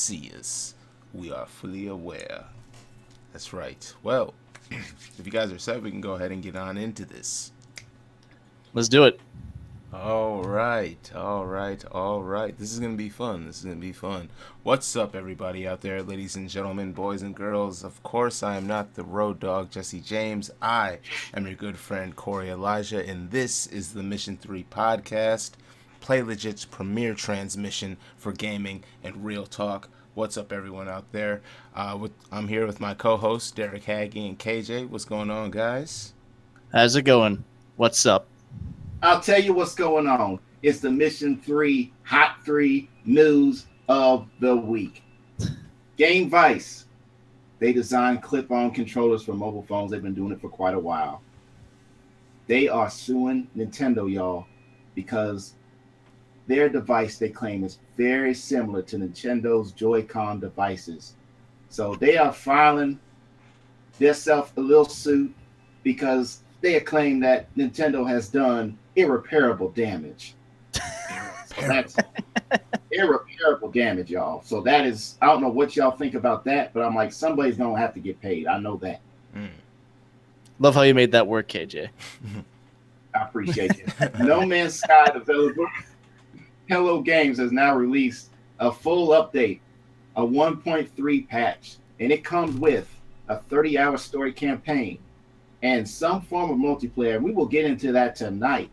see us, we are fully aware. That's right. Well, if you guys are set, we can go ahead and get on into this. Let's do it. All right, all right, all right. This is going to be fun. This is going to be fun. What's up, everybody out there, ladies and gentlemen, boys and girls? Of course, I am not the road dog, Jesse James. I am your good friend, Corey Elijah, and this is the Mission 3 podcast, Play Legit's premier transmission for gaming and real talk. What's up, everyone out there? I'm here with my co-hosts, Derek Haggy and KJ. What's going on, guys? How's it going? What's up? I'll tell you what's going on. It's the Mission 3 Hot 3 news of the week. Game Vice. They designed clip-on controllers for mobile phones. They've been doing it for quite a while. They are suing Nintendo, y'all, because their device, they claim, is very similar to Nintendo's Joy-Con devices. So they are filing themselves a little suit because they claim that Nintendo has done irreparable damage. So that's irreparable damage, y'all. So that is, I don't know what y'all think about that, but I'm like, somebody's gonna have to get paid. I know that. Love how you made that work, KJ. I appreciate it. No Man's Sky developer Hello Games has now released a full update, a 1.3 patch, and it comes with a 30-hour story campaign and some form of multiplayer. We will get into that tonight.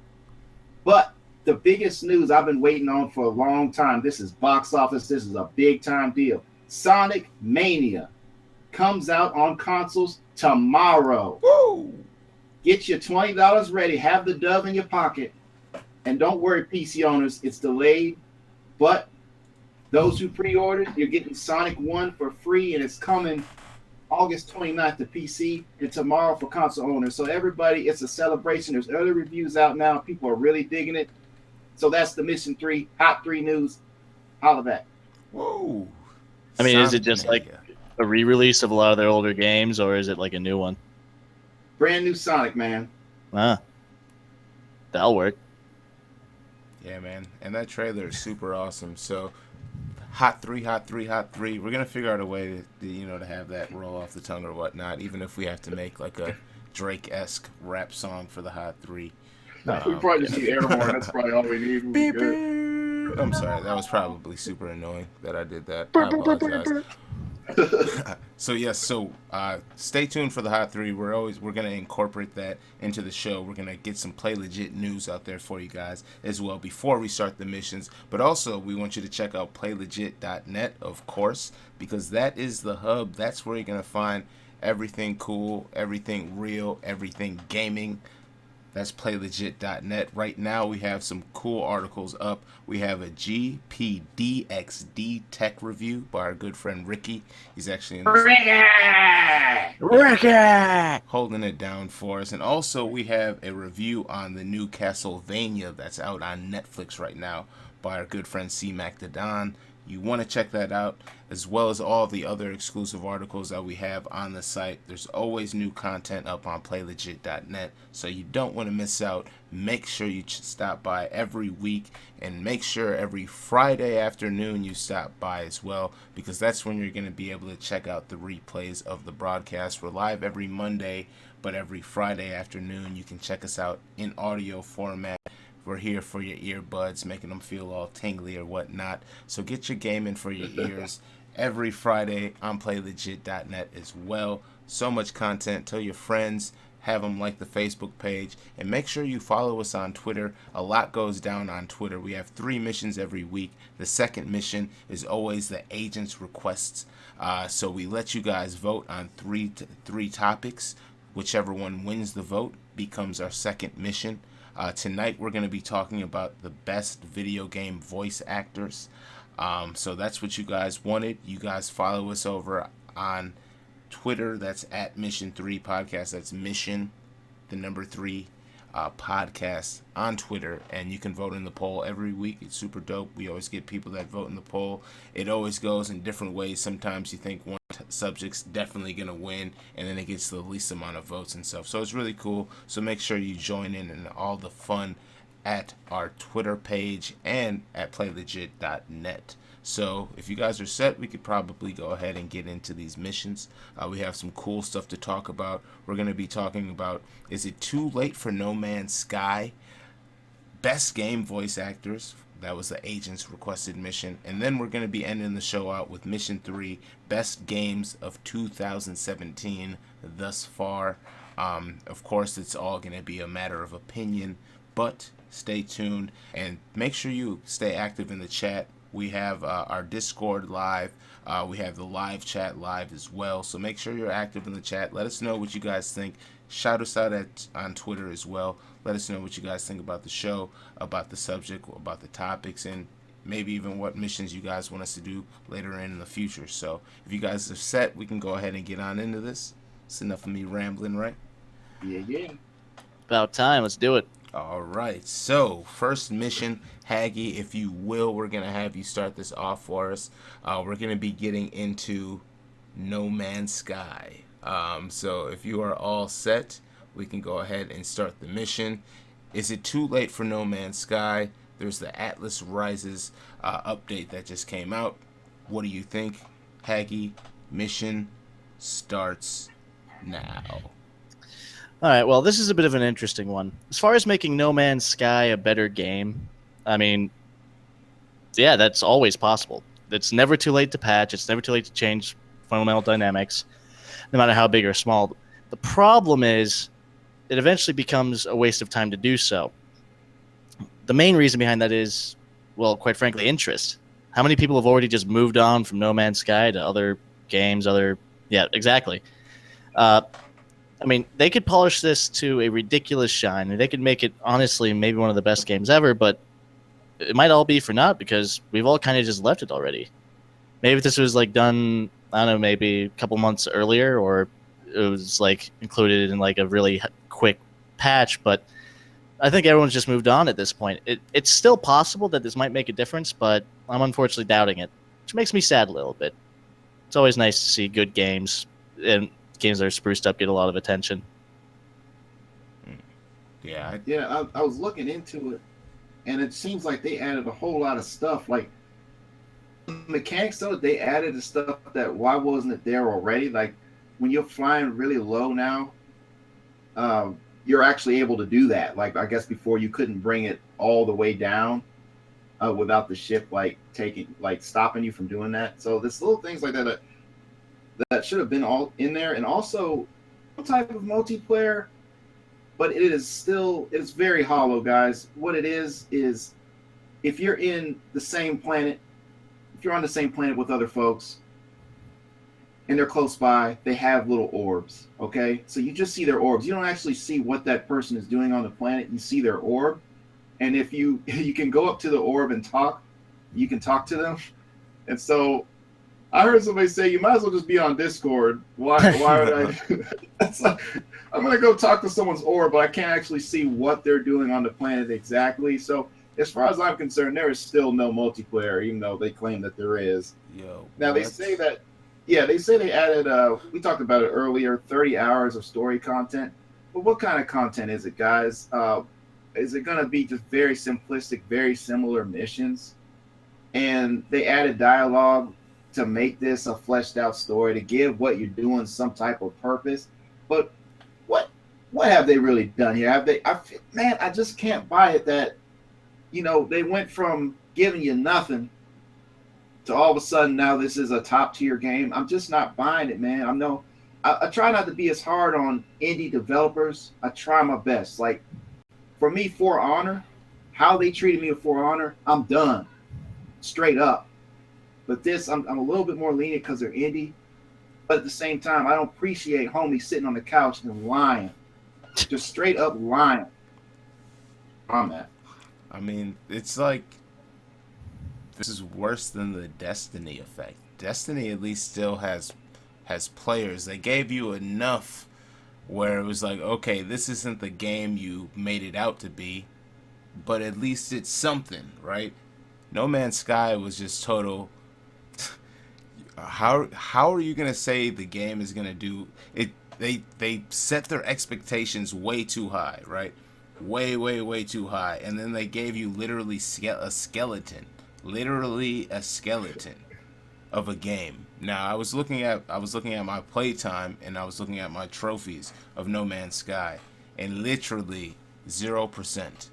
But the biggest news I've been waiting on for a long time, this is box office, this is a big time deal. Sonic Mania comes out on consoles tomorrow. Woo! Get your $20 ready, have the dove in your pocket, and don't worry, PC owners, it's delayed, but those who pre-ordered, you're getting Sonic 1 for free, and it's coming August 29th to PC and tomorrow for console owners. So everybody, it's a celebration. There's early reviews out now. People are really digging it. So that's the Mission 3 Hot 3 news. Holla back. Whoa. I mean, is it just like a re-release of a lot of their older games, or is it like a new one? Brand new Sonic, man. That'll work. Yeah, man. And that trailer is super awesome. So, Hot 3, Hot 3, Hot 3. We're going to figure out a way to have that roll off the tongue or whatnot, even if we have to make like a Drake-esque rap song for the Hot 3. We probably just need airborne. That's probably all we need. Beep, beep. I'm sorry. That was probably super annoying that I did that. I apologize. So stay tuned for the Hot 3. We're going to incorporate that into the show. We're going to get some Play Legit news out there for you guys as well before we start the missions. But also, we want you to check out playlegit.net, of course, because that is the hub. That's where you're going to find everything cool, everything real, everything gaming. That's playlegit.net. Right now, we have some cool articles up. We have a GPDXD tech review by our good friend Ricky. He's actually in this Ricky! holding it down for us. And also, we have a review on the new Castlevania that's out on Netflix right now by our good friend C. MacDadon. You want to check that out, as well as all the other exclusive articles that we have on the site. There's always new content up on playlegit.net, so you don't want to miss out. Make sure you stop by every week, and make sure every Friday afternoon you stop by as well, because that's when you're going to be able to check out the replays of the broadcast. We're live every Monday, but every Friday afternoon you can check us out in audio format. We're here for your earbuds, making them feel all tingly or whatnot. So get your gaming for your ears every Friday on playlegit.net as well. So much content. Tell your friends. Have them like the Facebook page. And make sure you follow us on Twitter. A lot goes down on Twitter. We have 3 missions every week. The second mission is always the agent's requests. So we let you guys vote on three topics. Whichever one wins the vote becomes our second mission. Tonight we're going to be talking about the best video game voice actors. So that's what you guys wanted. You guys follow us over on Twitter. That's at Mission 3 Podcast. That's Mission, the number 3 podcast on Twitter. And you can vote in the poll every week. It's super dope. We always get people that vote in the poll. It always goes in different ways. Sometimes you think one subject's definitely going to win, and then it gets the least amount of votes and stuff. So it's really cool. So make sure you join in all the fun at our Twitter page and at playlegit.net. So if you guys are set, we could probably go ahead and get into these missions. We have some cool stuff to talk about. We're going to be talking about, is it too late for No Man's Sky? Best game voice actors. That was the agent's requested mission. And then we're going to be ending the show out with mission 3, best games of 2017 thus far. Of course, it's all going to be a matter of opinion, but stay tuned and make sure you stay active in the chat. We have our Discord live. We have the live chat live as well. So make sure you're active in the chat. Let us know what you guys think. Shout us out on Twitter as well. Let us know what you guys think about the show, about the subject, about the topics, and maybe even what missions you guys want us to do later in the future. So if you guys are set, we can go ahead and get on into this. It's enough of me rambling, right? Yeah. About time. Let's do it. All right. So first mission, Haggy, if you will, we're going to have you start this off for us. We're going to be getting into No Man's Sky. So if you are all set, we can go ahead and start the mission. Is it too late for No Man's Sky? There's the Atlas Rises update that just came out. What do you think? Haggy, mission starts now. All right, well, this is a bit of an interesting one. As far as making No Man's Sky a better game, I mean, yeah, that's always possible. It's never too late to patch. It's never too late to change fundamental dynamics, no matter how big or small. The problem is it eventually becomes a waste of time to do so. The main reason behind that is, well, quite frankly, interest. How many people have already just moved on from No Man's Sky to other games, Yeah, exactly. I mean, they could polish this to a ridiculous shine, and they could make it, honestly, maybe one of the best games ever, but it might all be for naught because we've all kind of just left it already. Maybe if this was, like, done, I don't know, maybe a couple months earlier, or it was, like, included in, like, a really quick patch, but I think everyone's just moved on at this point. It's still possible that this might make a difference, but I'm unfortunately doubting it, which makes me sad a little bit. It's always nice to see good games and games that are spruced up get a lot of attention. Yeah. I was looking into it, and it seems like they added a whole lot of stuff. Like mechanics, though, they added the stuff that why wasn't it there already? Like when you're flying really low now, you're actually able to do that. Like I guess before you couldn't bring it all the way down without the ship stopping you from doing that. So there's little things like that that should have been all in there, and also some type of multiplayer, but it's very hollow, guys. What it is if you're in the same planet, if you're on the same planet with other folks and they're close by, they have little orbs, okay? So you just see their orbs. You don't actually see what that person is doing on the planet. You see their orb, and if you can go up to the orb and talk, you can talk to them. And so I heard somebody say you might as well just be on Discord. Why would I? It's like, I'm gonna go talk to someone's orb, but I can't actually see what they're doing on the planet exactly. So as far as I'm concerned, there is still no multiplayer, even though they claim that there is. Now they say that, they say they added. We talked about it earlier, 30 hours of story content. But what kind of content is it, guys? Is it gonna be just very simplistic, very similar missions? And they added dialogue to make this a fleshed out story, to give what you're doing some type of purpose. But what have they really done here? I just can't buy it that, they went from giving you nothing to all of a sudden now this is a top tier game. I'm just not buying it, man. I try not to be as hard on indie developers. I try my best. Like for me, For Honor, how they treated me with For Honor, I'm done. Straight up. But this, I'm a little bit more lenient because they're indie. But at the same time, I don't appreciate homies sitting on the couch and lying. Just straight up lying. On that. I mean, it's like, this is worse than the Destiny effect. Destiny at least still has players. They gave you enough where it was like, okay, this isn't the game you made it out to be, but at least it's something, right? No Man's Sky was just total. How are you gonna say the game is gonna do it? They set their expectations way too high, right? Way too high, and then they gave you literally a skeleton literally a skeleton of a game. Now I was looking at my playtime and I was looking at my trophies of No Man's Sky, and literally 0%.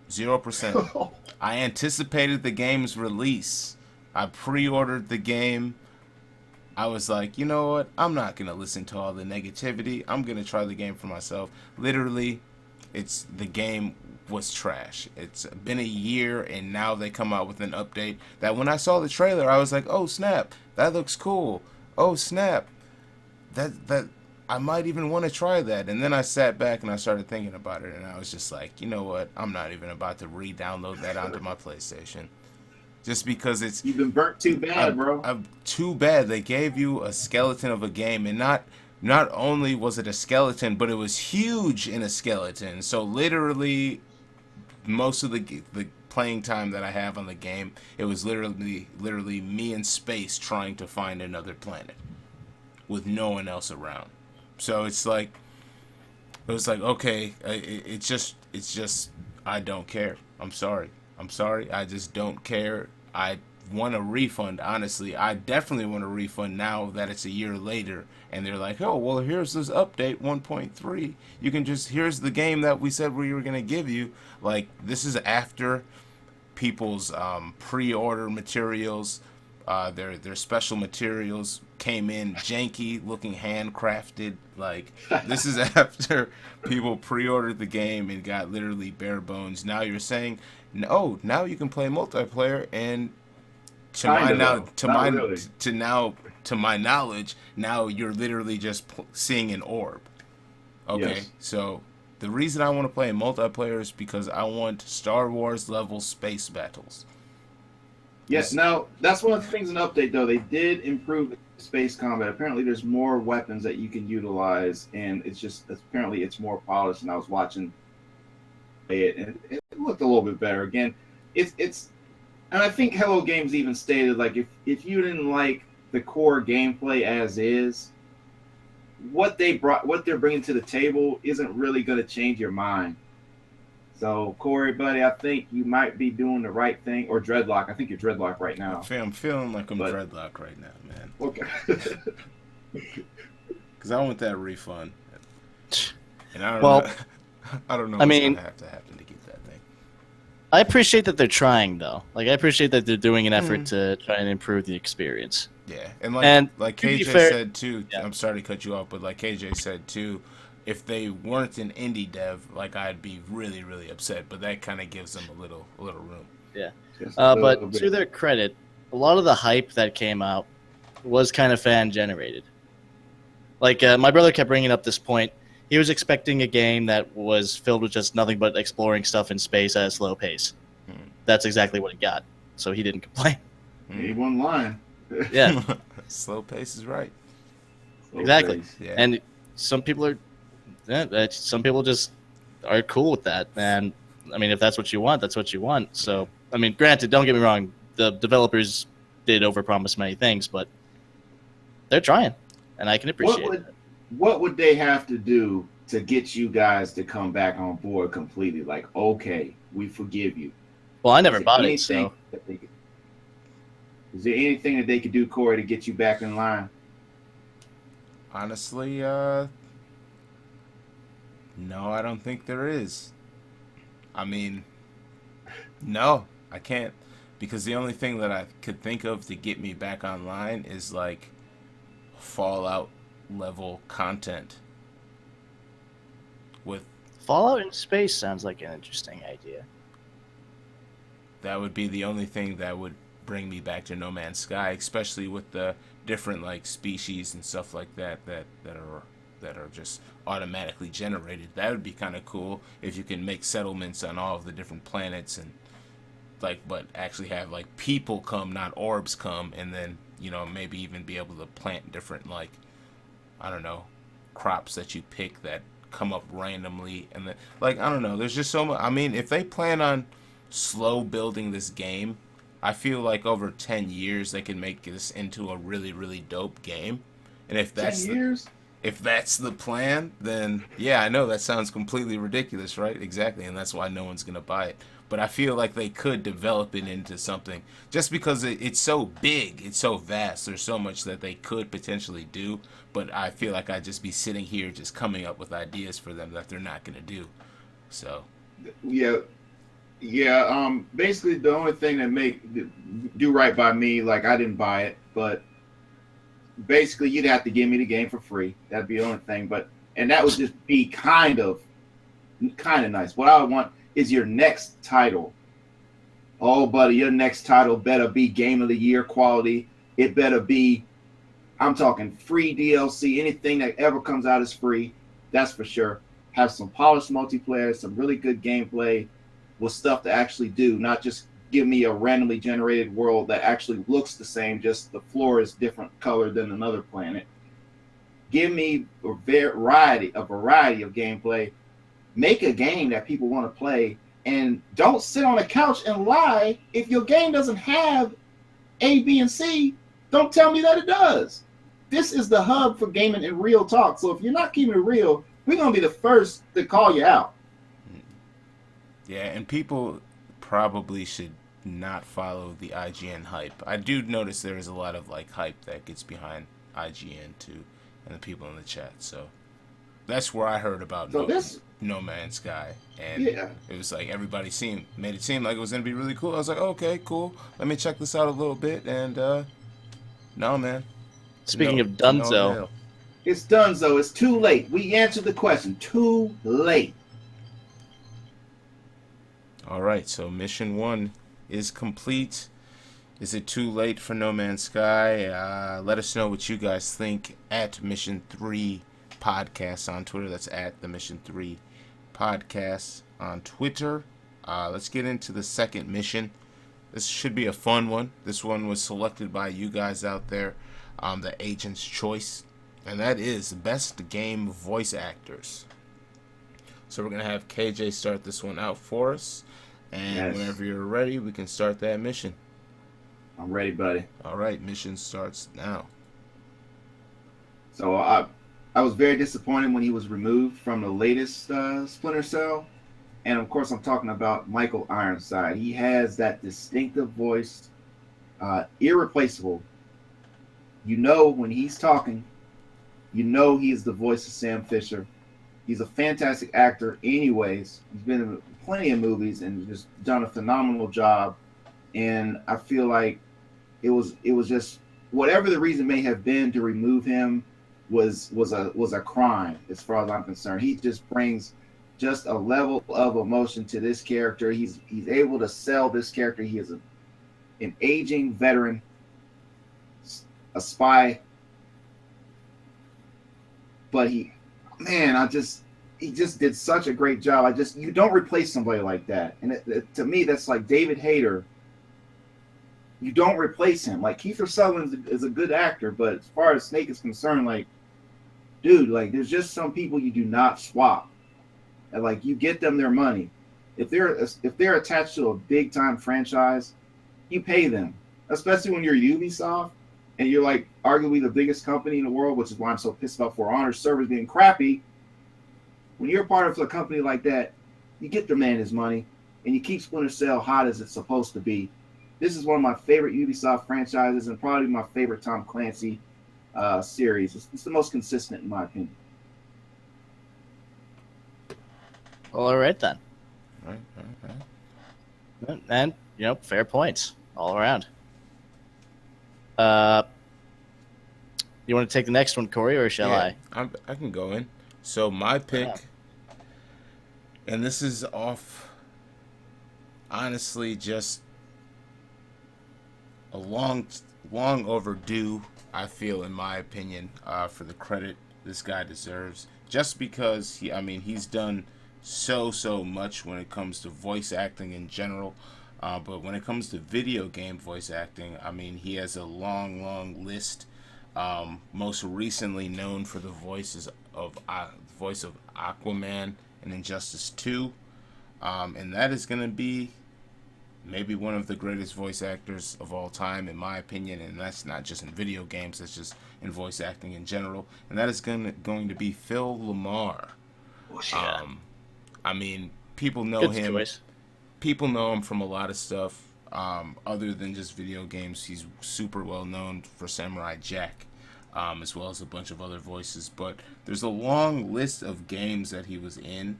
0%. I anticipated the game's release. I pre-ordered the game. I was like, you know what? I'm not gonna listen to all the negativity. I'm gonna try the game for myself. Literally, the game was trash. It's been a year, and now they come out with an update that when I saw the trailer, I was like, oh snap, that looks cool. Oh snap, that I might even want to try that. And then I sat back and I started thinking about it, and I was just like, you know what? I'm not even about to re-download that onto my PlayStation. Just because it's You've been burnt too bad, bro. too bad they gave you a skeleton of a game, and not only was it a skeleton, but it was huge in a skeleton. So literally, most of the playing time that I have on the game, it was literally me in space trying to find another planet with no one else around. So it was like okay, it's just I don't care. I'm sorry. I just don't care. I want a refund, honestly. I definitely want a refund now that it's a year later and they're like, oh, well, here's this update 1.3. You can here's the game that we said we were going to give you. Like, this is after people's pre-order materials, their special materials came in janky, looking handcrafted. Like, this is after people pre-ordered the game and got literally bare bones. Now you're saying, no, now you can play multiplayer, and to my knowledge, now you're literally just seeing an orb. Okay, Yes. so the reason I want to play multiplayer is because I want Star Wars level space battles. Yes. Now that's one of the things in the update, though. They did improve space combat. Apparently, there's more weapons that you can utilize, and apparently it's more polished. And I was watching it, and it looked a little bit better. Again, it's and I think Hello Games even stated, like, if you didn't like the core gameplay as is, what they're bringing to the table isn't really going to change your mind. So, Corey, buddy, I think you might be doing the right thing. Or Dreadlock. I think you're Dreadlock right now. I'm feeling like I'm Dreadlock right now, man. Okay. Because I want that refund. And I don't know. I don't know I what's mean, going to have to happen to get that thing. I appreciate that they're trying, though. Like, I appreciate that they're doing an effort to try and improve the experience. Yeah, And like to be KJ fair- said too. Yeah. I'm sorry to cut you off, but like KJ said too, if they weren't an indie dev, like, I'd be really, really upset. But that kind of gives them a little room. Yeah. Just a little But bit. to their credit, a lot of the hype that came out was kind of fan-generated. Like, my brother kept bringing up this point. He was expecting a game that was filled with just nothing but exploring stuff in space at a slow pace. That's exactly what he got. So he didn't complain. He wasn't lying. Yeah, Slow pace is right. exactly. Yeah. And some people just are cool with that. And I mean, if that's what you want, that's what you want. So, I mean, granted, don't get me wrong. The developers did overpromise many things, but they're trying, and I can appreciate it. What would they have to do to get you guys to come back on board completely? Like, okay, we forgive you. Well, I never Is there bought it, anything so that they could- Is there anything that they could do, Corey, to get you back in line? Honestly, no, I don't think there is. I mean, no, I can't. Because the only thing that I could think of to get me back online is like Fallout level content. With Fallout in space sounds like an interesting idea. that would be the only thing that would bring me back to No Man's Sky, especially with the different like species and stuff like that are just automatically generated. That would be kind of cool if you can make settlements on all of the different planets and like, but actually have like people come, not orbs come, and then, you know, maybe even be able to plant different, like, I don't know, crops that you pick that come up randomly, and then, like, I don't know, there's just so much. I mean, if they plan on slow building this game, I feel like over 10 years they can make this into a really, really dope game. And if that's 10 years? if that's the plan, then yeah, I know that sounds completely ridiculous, right? Exactly, and that's why no one's gonna buy it. But I feel like they could develop it into something just because it's so big, it's so vast. There's so much that they could potentially do, but I feel like I'd just be sitting here just coming up with ideas for them that they're not gonna do. So Yeah, yeah. Basically, the only thing that make do right by me, like I didn't buy it, but basically you'd have to give me the game for free. That'd be the only thing. But and that would just be kind of nice. What I want is your next title. Oh, buddy, your next title better be Game of the Year quality. It better be, I'm talking free DLC. Anything that ever comes out is free. That's for sure. Have some polished multiplayer, some really good gameplay with stuff to actually do, not just give me a randomly generated world that actually looks the same, just the floor is different color than another planet. Give me a variety of gameplay. Make a game that people want to play, and don't sit on a couch and lie. If your game doesn't have A, B, and C, don't tell me that it does. This is the hub for gaming in real talk. So if you're not keeping it real, we're going to be the first to call you out. yeah, and people probably should not follow the IGN hype. I do notice there is a lot of like hype that gets behind IGN too, and the people in the chat. So that's where I heard about No Man's Sky, and Yeah. it was like everybody made it seem like it was gonna be really cool. I was like, okay, cool. Let me check this out a little bit, and no, man. Speaking of No Dunzo, avail. It's done, so it's too late. We answered the question. Too late. All right, so mission 1 is complete. Is it too late for No Man's Sky? Let us know what you guys think at Mission 3 Podcast on Twitter. That's at the Mission 3 Podcast on Twitter. Let's get into the second mission. This should be a fun one. This one was selected by you guys out there, the Agent's Choice, and that is Best Game Voice Actors. So we're going to have KJ start this one out for us, and Yes. whenever you're ready, we can start that mission. I'm ready, buddy. All right, mission starts now. So I was very disappointed when he was removed from the latest Splinter Cell. And of course, I'm talking about Michael Ironside. He has that distinctive voice, irreplaceable. You know when he's talking, you know he is the voice of Sam Fisher. He's a fantastic actor anyways. He's been in plenty of movies and just done a phenomenal job. And I feel like it was just whatever the reason may have been to remove him was a crime as far as I'm concerned. He just brings just a level of emotion to this character. He's able to sell this character. He is an aging veteran, a spy, but he just did such a great job. You don't replace somebody like that. And to me, that's like David Hayter. You don't replace him. Like Kiefer Sutherland is a good actor, but as far as Snake is concerned, like, dude, like there's just some people you do not swap. And like you get them their money. If they're attached to a big time franchise, you pay them. Especially when you're Ubisoft and you're like arguably the biggest company in the world, which is why I'm so pissed about For Honor's servers being crappy. When you're part of a company like that, you get the man his money and you keep Splinter Cell hot as it's supposed to be. This is one of my favorite Ubisoft franchises and probably my favorite Tom Clancy series. It's the most consistent in my opinion. all right then. All right. And, fair points all around. You want to take the next one, Corey, or shall I? I can go in. So my pick, and this is off, honestly, just a long overdue, I feel, in my opinion, for the credit this guy deserves. Just because he's done so much when it comes to voice acting in general. But when it comes to video game voice acting, he has a long list. Most recently known for the voice of Aquaman in Injustice 2. And that is going to be maybe one of the greatest voice actors of all time, in my opinion, and that's not just in video games, that's just in voice acting in general, and that is going to be Phil Lamar. Yeah. I mean, people know Good him. choice. People know him from a lot of stuff other than just video games. He's super well known for Samurai Jack, as well as a bunch of other voices. But there's a long list of games that he was in.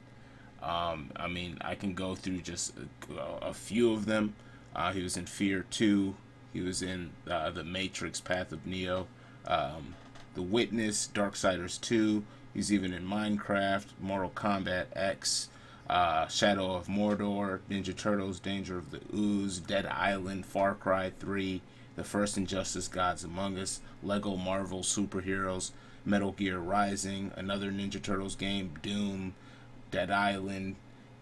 I mean, I can go through just a few of them. He was in Fear 2. He was in The Matrix, Path of Neo, The Witness, Darksiders 2. He's even in Minecraft, Mortal Kombat X, Shadow of Mordor, Ninja Turtles, Danger of the Ooze, Dead Island, Far Cry 3, The First Injustice, Gods Among Us, Lego Marvel Superheroes, Metal Gear Rising, another Ninja Turtles game, Doom, Dead Island,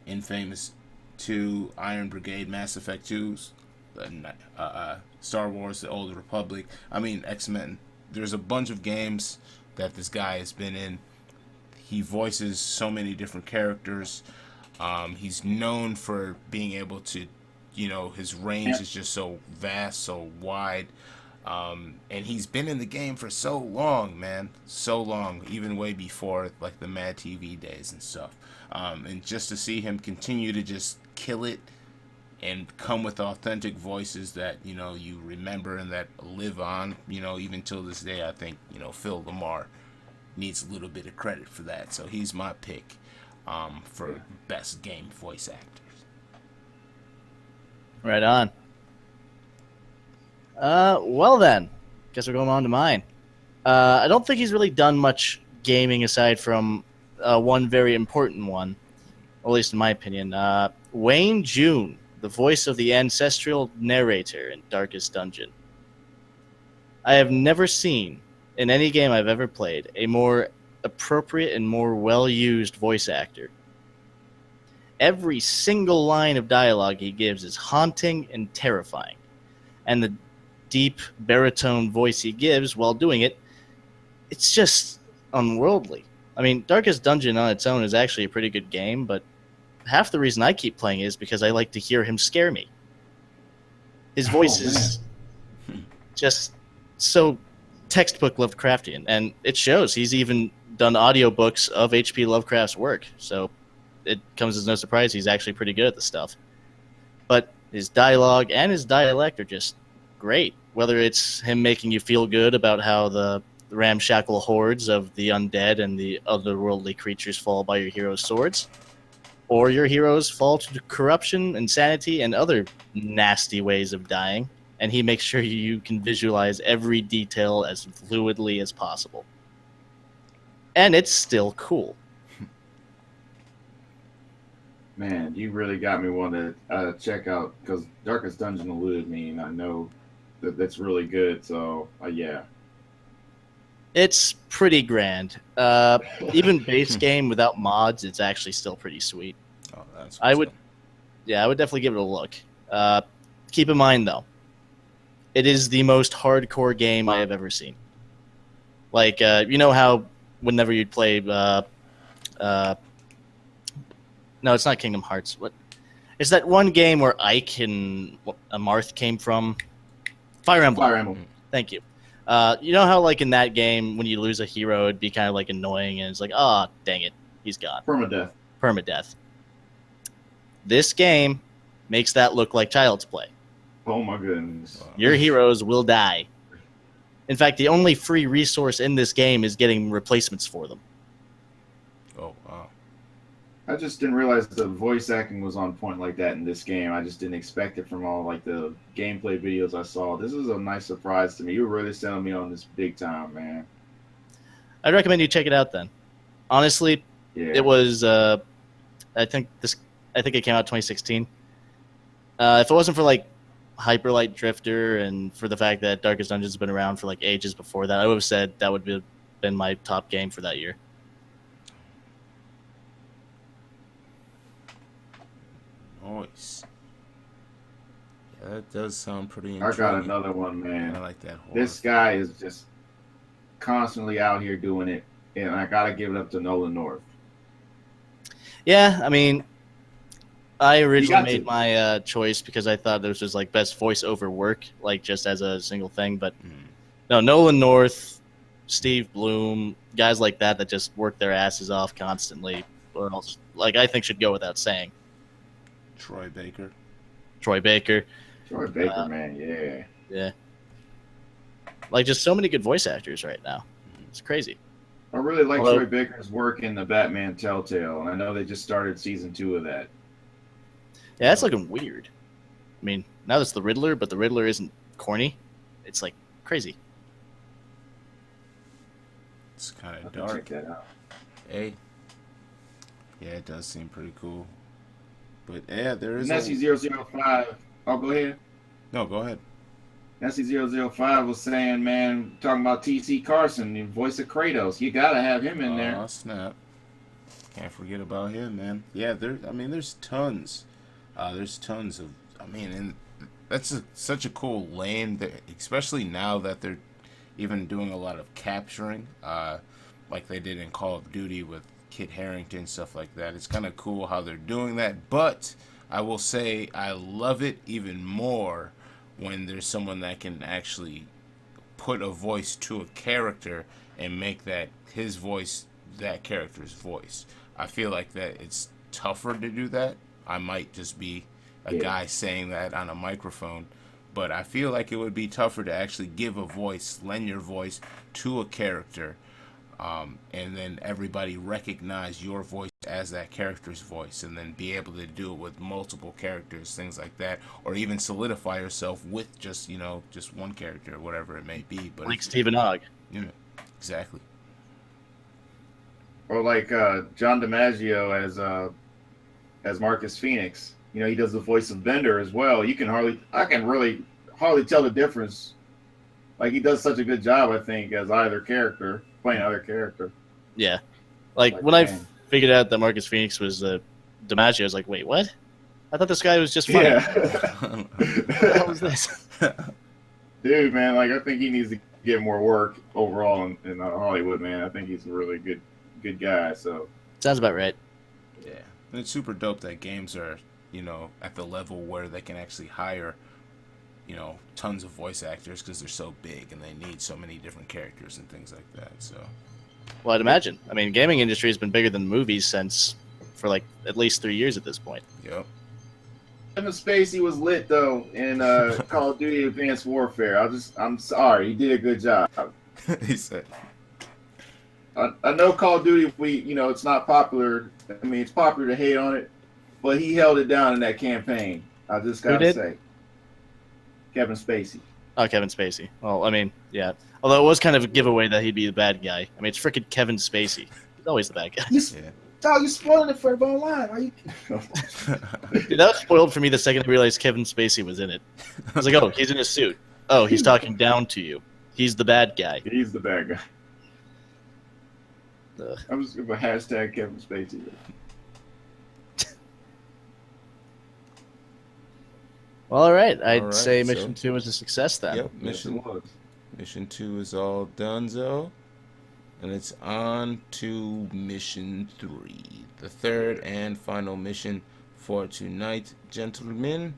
Infamous 2, Iron Brigade, Mass Effect 2, Star Wars, The Old Republic. I mean, X-Men. There's a bunch of games that this guy has been in. He voices so many different characters. He's known for being able to, his range is just so vast, so wide. And he's been in the game for so long, man. So long, even way before like the Mad TV days and stuff. And just to see him continue to just kill it and come with authentic voices that, you remember and that live on, even till this day, I think, Phil Lamar needs a little bit of credit for that. So he's my pick for best game voice actors. Right on. Well then, guess we're going on to mine. I don't think he's really done much gaming aside from one very important one, at least in my opinion. Wayne June, the voice of the ancestral narrator in Darkest Dungeon. I have never seen, in any game I've ever played, a more appropriate and more well-used voice actor. Every single line of dialogue he gives is haunting and terrifying. And the deep baritone voice he gives while doing it, it's just unworldly. I mean, Darkest Dungeon on its own is actually a pretty good game, but half the reason I keep playing is because I like to hear him scare me. His voice is just so textbook Lovecraftian, and it shows. He's even done audiobooks of H.P. Lovecraft's work, so it comes as no surprise he's actually pretty good at the stuff. But his dialogue and his dialect are just great, whether it's him making you feel good about how the ramshackle hordes of the undead and the otherworldly creatures fall by your hero's swords, or your heroes fall to corruption, insanity, and other nasty ways of dying, and he makes sure you can visualize every detail as fluidly as possible. And it's still cool. Man, you really got me wanting to check out, because Darkest Dungeon eluded me, and I know that's really good, so yeah. It's pretty grand. Even base game without mods, it's actually still pretty sweet. Oh, that's I would definitely give it a look. Keep in mind, though, it is the most hardcore game I have ever seen. Like, you know how whenever you'd play... no, it's not Kingdom Hearts. What? It's that one game where Ike and Marth came from? Fire Emblem. Fire Emblem. Thank you. You know how, like, in that game, when you lose a hero, it'd be kind of, like, annoying, and it's like, oh, dang it, he's gone. Permadeath. This game makes that look like Child's Play. Oh, my goodness. Your heroes will die. In fact, the only free resource in this game is getting replacements for them. Oh, wow. I just didn't realize the voice acting was on point like that in this game. I just didn't expect it from all like the gameplay videos I saw. This is a nice surprise to me. You were really selling me on this big time, man. I'd recommend you check it out then. Honestly, It was I think it came out 2016. If it wasn't for like Hyper Light Drifter and for the fact that Darkest Dungeon's been around for like ages before that, I would have said that would have been my top game for that year. Nice. Yeah, that does sound pretty I intriguing. got another one, man. I like that horror. This guy is just constantly out here doing it, and I gotta give it up to Nolan North. Yeah, I mean, I originally got made to. my choice because I thought this was like best voice over work, like just as a single thing. But no, Nolan North, Steve Bloom, guys like that just work their asses off constantly, or else, like I think should go without saying. Troy Baker. Troy Baker, Troy Baker, man, yeah, like just so many good voice actors right now. It's crazy. I really like Although- Troy Baker's work in the Batman Telltale, and I know they just started season 2 of that. Yeah, that's looking weird. I mean, now that's the Riddler, but the Riddler isn't corny. It's like crazy. It's kind I'll of have to dark. check that out. Hey. Yeah, it does seem pretty cool. But yeah, there is. Nessie 005. Oh, go ahead. No, go ahead. Nessie 005 was saying, man, talking about T.C. Carson, the voice of Kratos. You gotta have him in there. Oh snap! Can't forget about him, man. Yeah, there's tons. There's tons of. And that's such a cool lane, that, especially now that they're even doing a lot of capturing, like they did in Call of Duty with Kit Harington, stuff like that. It's kind of cool how they're doing that, but I will say I love it even more when there's someone that can actually put a voice to a character and make that his voice that character's voice. I feel like that it's tougher to do that. I might just be a guy saying that on a microphone, but I feel like it would be tougher to actually give a voice, lend your voice to a character, and then everybody recognize your voice as that character's voice, and then be able to do it with multiple characters, things like that, or even solidify yourself with just one character, or whatever it may be. But Like Stephen Ogg. Exactly. Or like John DiMaggio as Marcus Phoenix. He does the voice of Bender as well. I can really hardly tell the difference. Like, he does such a good job, I think, as playing either character. Yeah, like when man. I figured out that Marcus Phoenix was DiMaggio, I was like, wait, what? I thought this guy was just funny. Yeah. What the hell was this? Dude, man, like, I think he needs to get more work overall in Hollywood, man. I think he's a really good guy. So Sounds about right. Yeah, and it's super dope that games are at the level where they can actually hire tons of voice actors, because they're so big and they need so many different characters and things like that. So Well, I'd imagine. Gaming industry has been bigger than movies for like at least 3 years at this point. yep. Kevin Spacey was lit though in Call of Duty Advanced Warfare. I'm sorry, he did a good job. He said, I know Call of Duty, it's not popular. It's popular to hate on it, but he held it down in that campaign. I just gotta say, Kevin Spacey. Oh, Kevin Spacey. Well, yeah. Although it was kind of a giveaway that he'd be the bad guy. It's freaking Kevin Spacey. He's always the bad guy. You're spoiling it for everybody online. Are you? Dude, that was spoiled for me the second I realized Kevin Spacey was in it. I was like, oh, he's in a suit. Oh, he's talking down to you. He's the bad guy. He's the bad guy. Ugh. I'm just gonna hashtag Kevin Spacey. Well, all right. I'd All right, say so- Mission 2 was a success then. Yep, Yes, it was. Mission 2 is all donezo. And it's on to Mission 3. The third and final mission for tonight, gentlemen.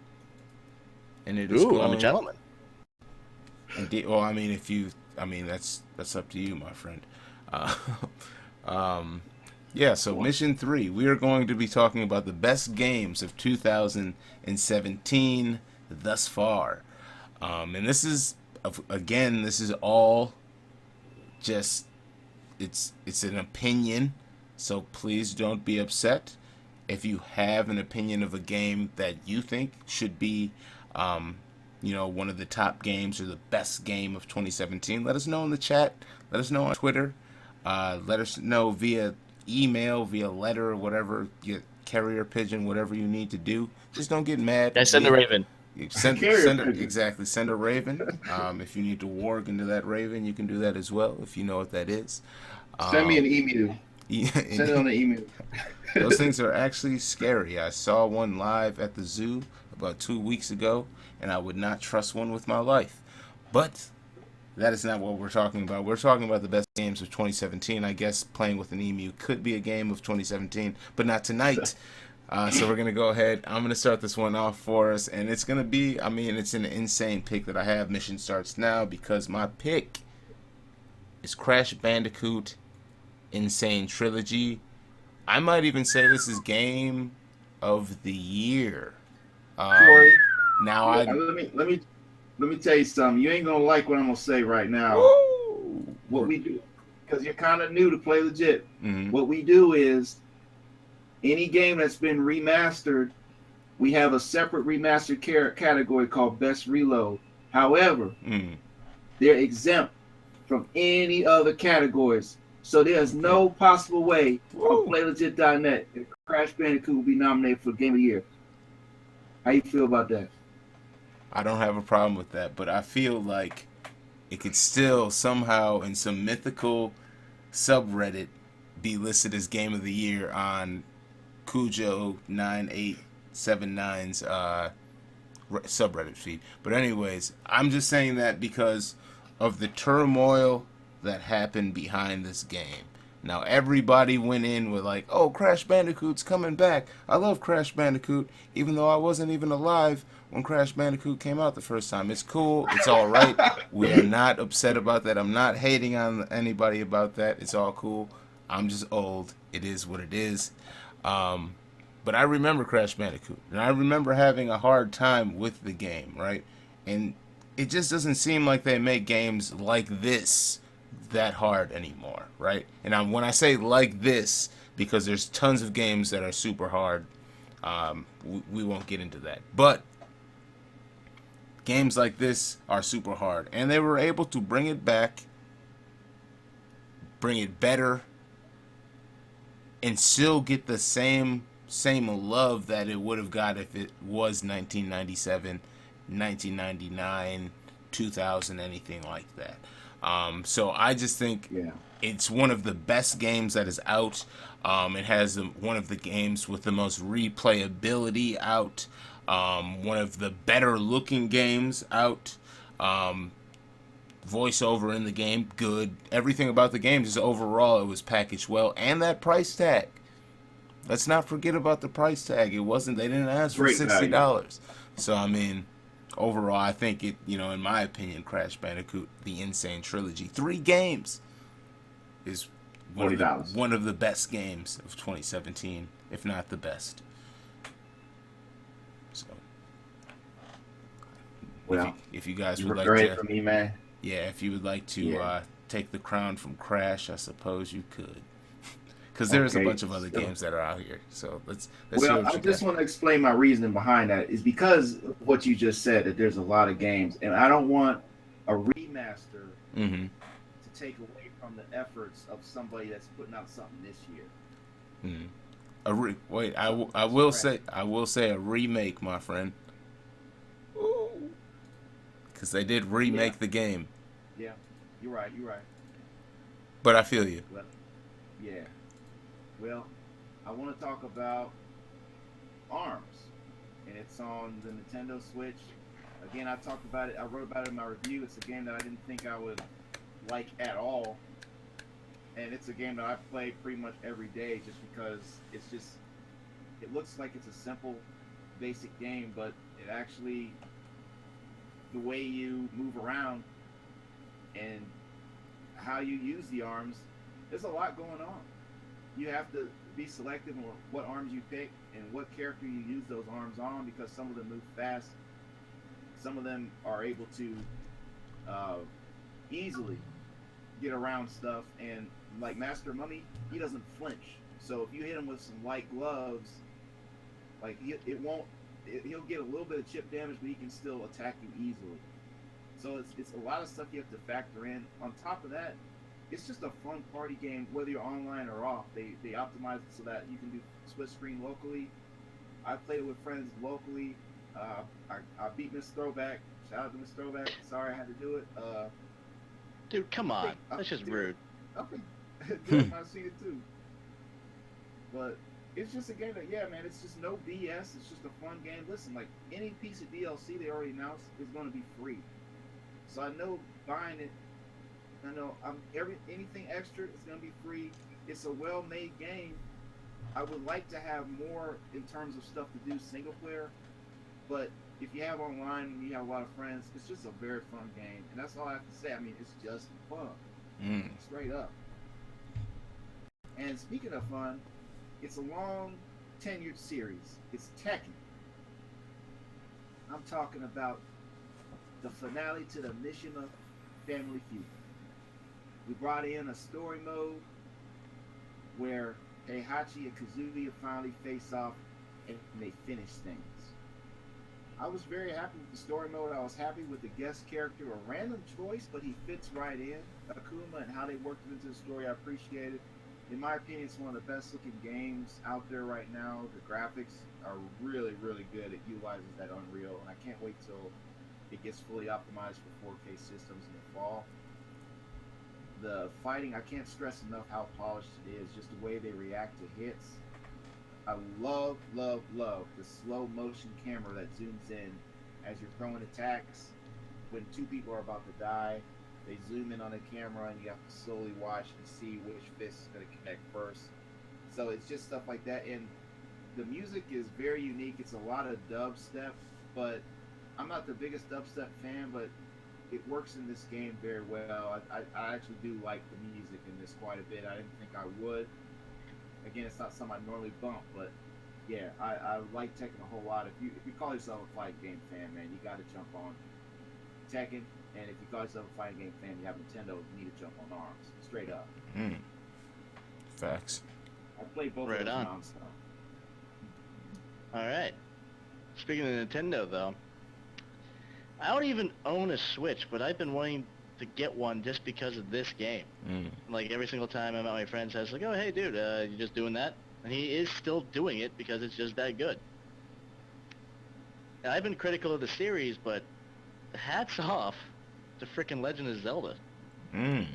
And it is Ooh, I'm a gentleman. Indeed. Well, that's up to you, my friend. Yeah, so Mission 3, we are going to be talking about the best games of 2017 thus far. And this is all just, it's an opinion, so please don't be upset. If you have an opinion of a game that you think should be, one of the top games or the best game of 2017, let us know in the chat. Let us know on Twitter. Let us know via email, via letter, or whatever, carrier pigeon, whatever you need to do. Just don't get mad. I send a raven. Send a raven. If you need to warg into that raven, you can do that as well, if you know what that is. Send me an email. Send it on an email. Those things are actually scary. I saw one live at the zoo about 2 weeks ago, and I would not trust one with my life. But that is not what we're talking about. We're talking about the best games of 2017. I guess playing with an emu could be a game of 2017, but not tonight. So we're gonna go ahead. I'm gonna start this one off for us, and it's gonna be. I mean, it's an insane pick that I have. Mission starts now because my pick is Crash Bandicoot Insane Trilogy. I might even say this is game of the year. Corey, Now I. let me tell you something. You ain't gonna like what I'm gonna say right now. Woo! What we do, because you're kind of new to Play Legit. Mhm. What we do is any game that's been remastered, we have a separate remastered category called Best Reload. However, they're exempt from any other categories. So there's no possible way on PlayLegit.net that Crash Bandicoot will be nominated for Game of the Year. How you feel about that? I don't have a problem with that, but I feel like it could still somehow in some mythical subreddit be listed as Game of the Year on Cujo9879's subreddit feed. But anyways, I'm just saying that because of the turmoil that happened behind this game. Now everybody went in with like, oh, Crash Bandicoot's coming back. I love Crash Bandicoot, even though I wasn't even alive when Crash Bandicoot came out the first time. It's cool. It's all right. We are not upset about that. I'm not hating on anybody about that. It's all cool. I'm just old. It is what it is. But I remember Crash Bandicoot, and I remember having a hard time with the game, right? And it just doesn't seem like they make games like this that hard anymore, right? And when I say like this, because there's tons of games that are super hard, we won't get into that. But games like this are super hard, and they were able to bring it back, bring it better, and still get the same love that it would have got if it was 1997, 1999, 2000, anything like that. So I just think it's one of the best games that is out. It has one of the games with the most replayability out. One of the better looking games out. Voiceover in the game, good. Everything about the game, just overall, it was packaged well. And that price tag. Let's not forget about the price tag. They didn't ask for $60. So, I mean, overall, I think it, in my opinion, Crash Bandicoot, the Insane Trilogy, 3 games, is one of the best games of 2017, if not the best. So, well, if you guys would like to, for me, man. Yeah, if you would like to take the crown from Crash, I suppose you could. Because there's a bunch of other games that are out here. So let's well, I just want to explain my reasoning behind that. Is because of what you just said, that there's a lot of games, and I don't want a remaster to take away from the efforts of somebody that's putting out something this year. I will say a remake, my friend. Because they did remake the game. Yeah, you're right. But I feel you. Well, I want to talk about ARMS, and it's on the Nintendo Switch. Again, I talked about it. I wrote about it in my review. It's a game that I didn't think I would like at all, and it's a game that I play pretty much every day just because it looks like it's a simple, basic game, but it actually, the way you move around and how you use the arms, there's a lot going on. You have to be selective on what arms you pick and what character you use those arms on, because some of them move fast. Some of them are able to easily get around stuff, and like Master Mummy, he doesn't flinch. So if you hit him with some light gloves, like he'll get a little bit of chip damage, but he can still attack you easily. So it's a lot of stuff you have to factor in. On top of that, it's just a fun party game, whether you're online or off. They optimize it so that you can do split screen locally. I played it with friends locally. I beat Miss Throwback. Shout out to Miss Throwback. Sorry I had to do it. Dude, come on. That's just rude. I've seen it too. But it's just a game that, man, it's just no BS. It's just a fun game. Listen, like any piece of DLC they already announced is going to be free. So I know buying it, I know anything extra is going to be free. It's a well-made game, I would like to have more in terms of stuff to do single player, but if you have online and you have a lot of friends, it's just a very fun game, and that's all I have to say. I mean, it's just fun, straight up. And speaking of fun, it's a long tenured series. It's Tekken. I'm talking about the finale to the Mission of Family Feud. We brought in a story mode where Heihachi and Kazuya finally face off and they finish things. I was very happy with the story mode. I was happy with the guest character, a random choice, but he fits right in. Akuma and how they worked it into the story, I appreciate it. In my opinion, it's one of the best looking games out there right now. The graphics are really, really good. It utilizes that Unreal, and I can't wait till it gets fully optimized for 4K systems in the fall. The fighting, I can't stress enough how polished it is, just the way they react to hits. I love the slow motion camera that zooms in as you're throwing attacks. When two people are about to die, they zoom in on the camera and you have to slowly watch and see which fist is going to connect first. So it's just stuff like that. And the music is very unique. It's a lot of dubstep, but I'm not the biggest dubstep fan, but it works in this game very well. I actually do like the music in this quite a bit. I didn't think I would. Again, it's not something I normally bump, but yeah, I like Tekken a whole lot. If you call yourself a fight game fan, man, you got to jump on Tekken. And if you call yourself a fighting game fan, you have Nintendo, you need to jump on ARMS. Straight up. Facts. I played both Right of those on. non-stop. All right. Speaking of Nintendo, though, I don't even own a Switch, but I've been wanting to get one just because of this game. Like every single time I'm at my friend's house, like, oh hey dude, you just doing that? And he is still doing it because it's just that good. Now, I've been critical of the series, but hats off to frickin' Legend of Zelda. He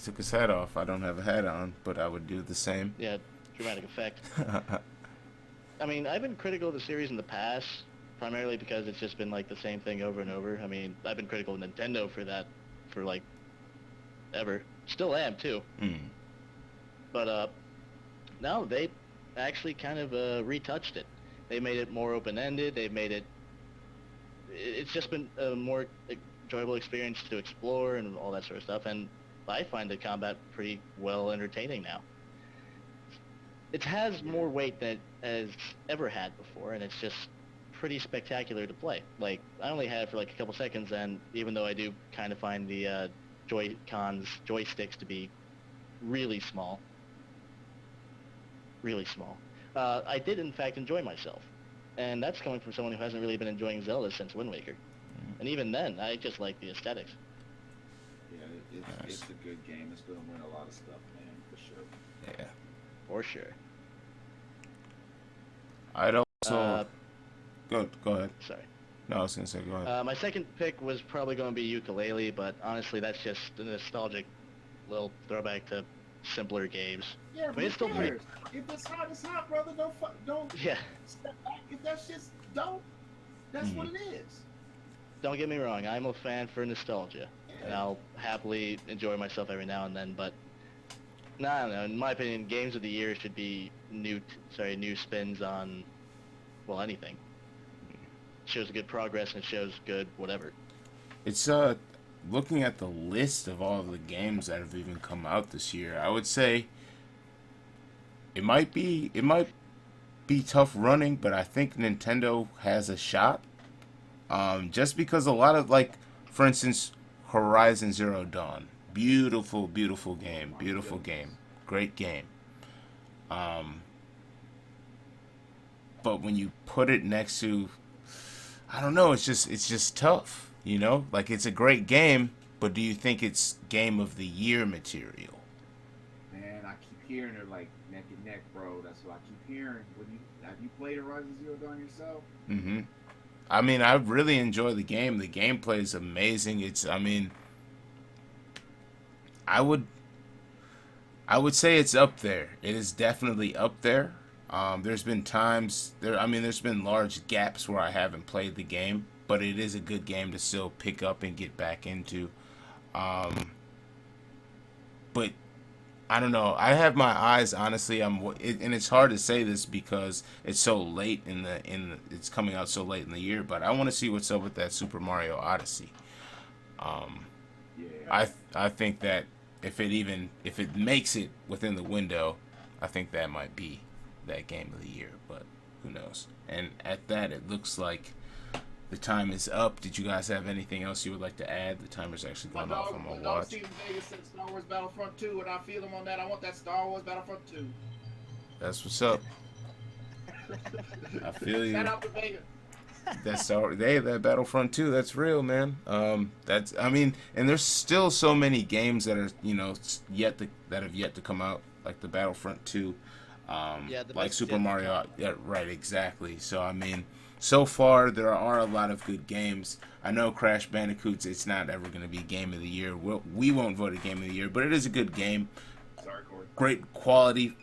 took his hat off. I don't have a hat on, but I would do the same. Yeah, dramatic effect. I mean, I've been critical of the series in the past, primarily because it's just been like the same thing over and over. I mean, I've been critical of Nintendo for that for like ever. Still am too. But no, they actually kind of retouched it. They made it more open-ended. They made it. It's just been a more enjoyable experience to explore and all that sort of stuff. And I find the combat pretty well entertaining now. It has more weight than it has ever had before, and it's just pretty spectacular to play. Like, I only had it for like a couple seconds, and even though I do kind of find the joysticks to be really small, I did in fact enjoy myself. And that's coming from someone who hasn't really been enjoying Zelda since Wind Waker. And even then, I just like the aesthetics. Yeah, it's a good game. It's going to win a lot of stuff, man, for sure. Yeah. For sure. I'd also... Go ahead. Sorry. No, I was going to say, go ahead. My second pick was probably going to be Ukulele, but honestly, that's just a nostalgic little throwback to simpler games. Yeah, I mean, it's still great. If it's hot, brother. Don't Yeah. step back. If that shit's dope, that's what it is. Don't get me wrong, I'm a fan for nostalgia, and I'll happily enjoy myself every now and then, but I don't know, in my opinion, games of the year should be new spins on, well, anything. It shows good progress and it shows good whatever. It's looking at the list of all of the games that have even come out this year, I would say it might be tough running, but I think Nintendo has a shot. Just because a lot of, like, for instance, Horizon Zero Dawn, beautiful game, great game. But when you put it next to, I don't know, it's just tough, you know? Like, it's a great game, but do you think it's game of the year material? Man, I keep hearing they're like neck and neck, bro. That's what I keep hearing. Have you played Horizon Zero Dawn yourself? Mm-hmm. I mean, I really enjoy the game. The gameplay is amazing. I would say it's up there. It is definitely up there. There's been there's been large gaps where I haven't played the game, but it is a good game to still pick up and get back into. But I don't know. I have my eyes honestly. And it's hard to say this because it's so late it's coming out so late in the year. But I want to see what's up with that Super Mario Odyssey. Um, Yeah. I think that if it makes it within the window, I think that might be that game of the year. But who knows? And at that, it looks like the time is up. Did you guys have anything else you would like to add? The timer's actually gone off on my watch. Steven Vegas said Star Wars Battlefront 2, and I feel him on that. I want that Star Wars Battlefront 2. That's what's up. I feel you. Shout out to Vegas. That Battlefront 2, that's real, man. And there's still so many games that are, that have yet to come out, like the Battlefront 2, like Super Mario. Yeah, right, exactly. So I mean, so far there are a lot of good games. I know Crash Bandicoots, it's not ever going to be Game of the Year. We won't vote it Game of the Year, but it is a good game. Sorry, Corey. Great quality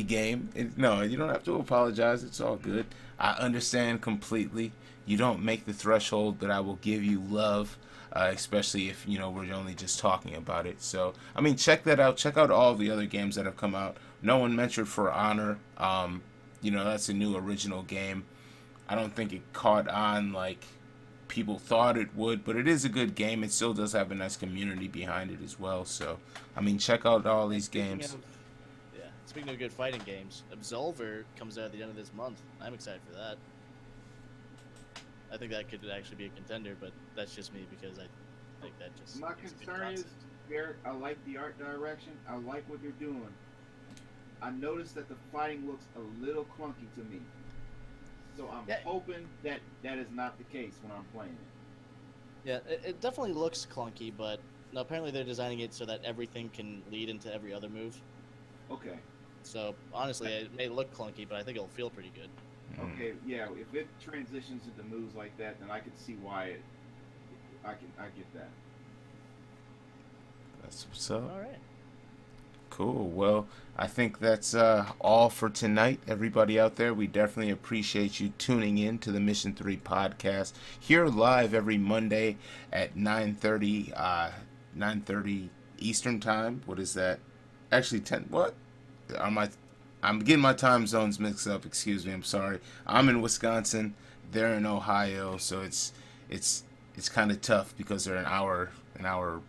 game. No, you don't have to apologize. It's all good. I understand completely. You don't make the threshold, but I will give you love, especially if we're only just talking about it. So I mean, check that out. Check out all the other games that have come out. No one mentioned For Honor. That's a new original game. I don't think it caught on like people thought it would, but it is a good game. It still does have a nice community behind it as well. So I mean, check out all these games. Speaking of good fighting games, Absolver comes out at the end of this month. I'm excited for that. I think that could actually be a contender, but that's just me because I think that just. My concern is, Garrett, I like the art direction. I like what they're doing. I noticed that the fighting looks a little clunky to me. So I'm hoping that that is not the case when I'm playing it. Yeah, it definitely looks clunky, but no, apparently they're designing it so that everything can lead into every other move. Okay. So honestly, it may look clunky, but I think it'll feel pretty good. Okay, yeah. If it transitions into moves like that, then I can see why I get that. That's what's up. All right. Cool. Well, I think that's all for tonight. Everybody out there, we definitely appreciate you tuning in to the Mission 3 podcast. Here live every Monday at 9:30 Eastern time. What is that? Actually, 10. What? I'm getting my time zones mixed up. Excuse me. I'm sorry. I'm in Wisconsin. They're in Ohio, so it's kind of tough because they're an hour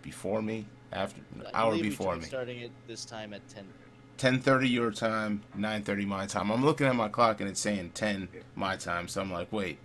before me. Starting it this time at 10:30. 10:30 your time, 9:30 my time. I'm looking at my clock and it's saying 10 my time, so I'm like, wait,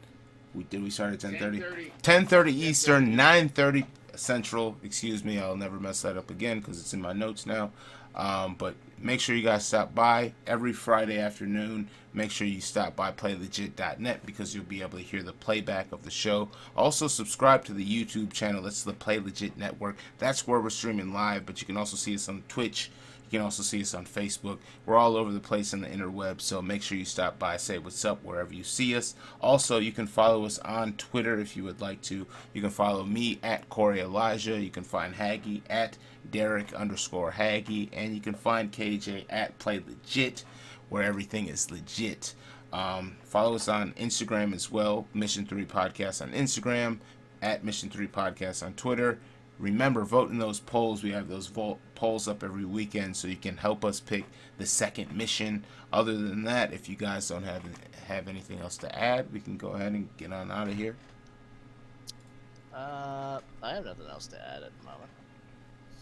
did we start at 10:30? 10:30 Eastern, 9:30 Central. Excuse me, I'll never mess that up again because it's in my notes now. But make sure you guys stop by every Friday afternoon. Make sure you stop by playlegit.net because you'll be able to hear the playback of the show. Also, subscribe to the YouTube channel. That's the Play Legit Network. That's where we're streaming live, but you can also see us on Twitch. You can also see us on Facebook. We're all over the place in the interweb, so make sure you stop by, say what's up wherever you see us. Also, you can follow us on Twitter if you would like to. You can follow me at Corey Elijah. You can find Haggy at Derek_Haggy, and you can find KJ at Play Legit, where everything is legit. Follow us on Instagram as well, Mission 3 Podcast on Instagram, at Mission 3 Podcast on Twitter. Remember, vote in those polls. We have those polls up every weekend, so you can help us pick the second mission. Other than that, if you guys don't have anything else to add, we can go ahead and get on out of here. I have nothing else to add at the moment.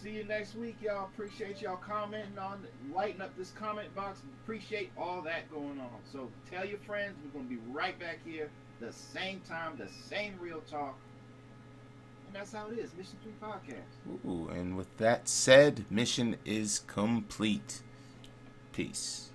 See you next week, y'all. Appreciate y'all commenting on, lighting up this comment box. Appreciate all that going on. So tell your friends. We're going to be right back here, the same time, the same real talk. And that's how it is, Mission 3 Podcast. Ooh, and with that said, mission is complete. Peace.